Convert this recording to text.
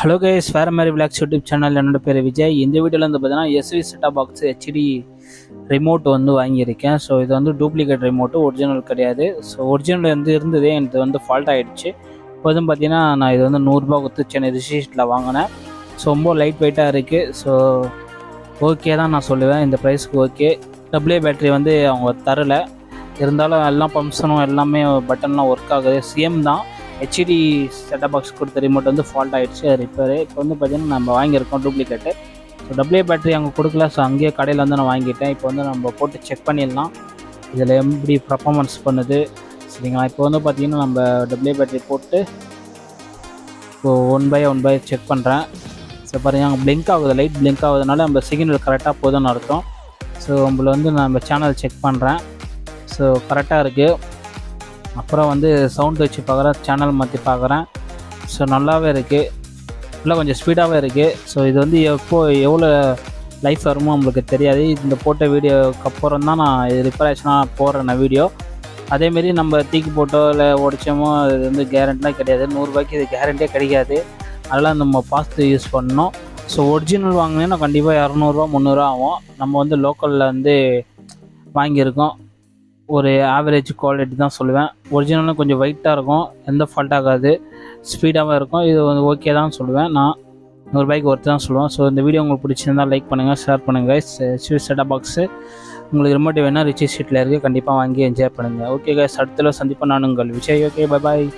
Hello guys, வேறு மாதிரி vlogs YouTube channel. என்னோட பேர் விஜய். இந்த வீடியோவில் வந்து பார்த்தீங்கன்னா எஸ்வி செட்டா பாக்ஸ் ஹெச்டி ரிமோட் வந்து வாங்கியிருக்கேன். ஸோ இது வந்து டூப்ளிகேட் ரிமோட்டு, ஒரிஜினல் கிடையாது. ஸோ ஒரிஜினல் வந்து இருந்ததே எனக்கு வந்து ஃபால்ட் ஆகிடுச்சு. இப்போ வந்து பார்த்தீங்கன்னா நான் இது வந்து 100 கொடுத்து சென்னை ரிஷிஷில் வாங்கினேன். ஸோ ரொம்ப லைட் வெயிட்டாக இருக்குது. ஸோ ஓகே தான் நான் சொல்லுவேன், இந்த ப்ரைஸ்க்கு ஓகே. டபிள்யூ பேட்ரி வந்து அவங்க தரலை, இருந்தாலும் எல்லாம் பம்ப்ஸனும் எல்லாமே பட்டன்லாம் ஒர்க் ஆகுது. சேம் தான். ஹெச்டி செட்டப் பாக்ஸ் கொடுத்த ரிமோட் வந்து ஃபால்ட் ஆகிடுச்சு, அது ரிப்பேரு. இப்போ வந்து பார்த்திங்கன்னா நம்ம வாங்கியிருக்கோம் டூப்ளிகேட்டு. ஸோ டபிள்யூ பேட்ரி அங்கே கொடுக்கல. ஸோ அங்கேயே கடையில் வந்து நான் வாங்கிட்டேன். இப்போ வந்து நம்ம போட்டு செக் பண்ணிடலாம் இதில் எப்படி பர்ஃபார்மன்ஸ் பண்ணுது, சரிங்களா. இப்போ வந்து பார்த்திங்கன்னா நம்ம டபிள்யூ பேட்ரி போட்டு இப்போது ஒன் பை செக் பண்ணுறேன். ஸோ பாருங்கள், அங்கே பிளிங்க் ஆகுது, லைட் பிளிங்க் ஆகுதுனால நம்ம சிக்னல் கரெக்டாக போதுன்னு அர்த்தம். ஸோ நம்மள வந்து நம்ம சேனல் செக் பண்ணுறேன். ஸோ கரெக்டாக இருக்குது. அப்புறம் வந்து சவுண்ட் வச்சு பார்க்குறேன், சேனல் மாற்றி பார்க்குறேன். ஸோ நல்லாவே இருக்குது, இல்லை கொஞ்சம் ஸ்பீடாகவே இருக்குது. ஸோ இது வந்து எவ்வளோ லைஃப் வருமோ நம்மளுக்கு தெரியாது. இந்த போட்ட வீடியோக்கு அப்புறம் தான் நான் இது ரிப்பேர் ஆச்சுன்னா போடுறேன் நான் வீடியோ. அதேமாரி நம்ம தூக்கி போட்டோ இல்லை உடைச்சோமோ இது வந்து கேரண்டிலாம் கிடையாது. 100 இது கேரண்டியே கிடைக்காது. அதெல்லாம் நம்ம பார்த்து யூஸ் பண்ணணும். ஸோ ஒரிஜினல் வாங்கினேன்னா கண்டிப்பாக 200 300 ஆகும். நம்ம வந்து லோக்கலில் வந்து வாங்கியிருக்கோம். ஒரு ஆவரேஜ் குவாலிட்டி தான் சொல்லுவேன். ஒரிஜினலும் கொஞ்சம் வெயிட்டாக இருக்கும், எந்த ஃபால்ட் ஆகாது, ஸ்பீடாகவும் இருக்கும். இது வந்து ஓகே தான் சொல்லுவேன். நான் 100 ஒருத்தர் தான் சொல்லுவேன். ஸோ இந்த வீடியோ உங்களுக்கு பிடிச்சிருந்தால் லைக் பண்ணுங்கள், ஷேர் பண்ணுங்கள். செட்டப் பாக்ஸு உங்களுக்கு ரிமோட் வேணால் ரிச்சி ஷீட்டில் இருக்குது, கண்டிப்பாக வாங்கி என்ஜாய் பண்ணுங்கள். ஓகே கைஸ், அடுத்த சந்திப்பேன் நான் உங்கள் விஜய். Okay, bye bye.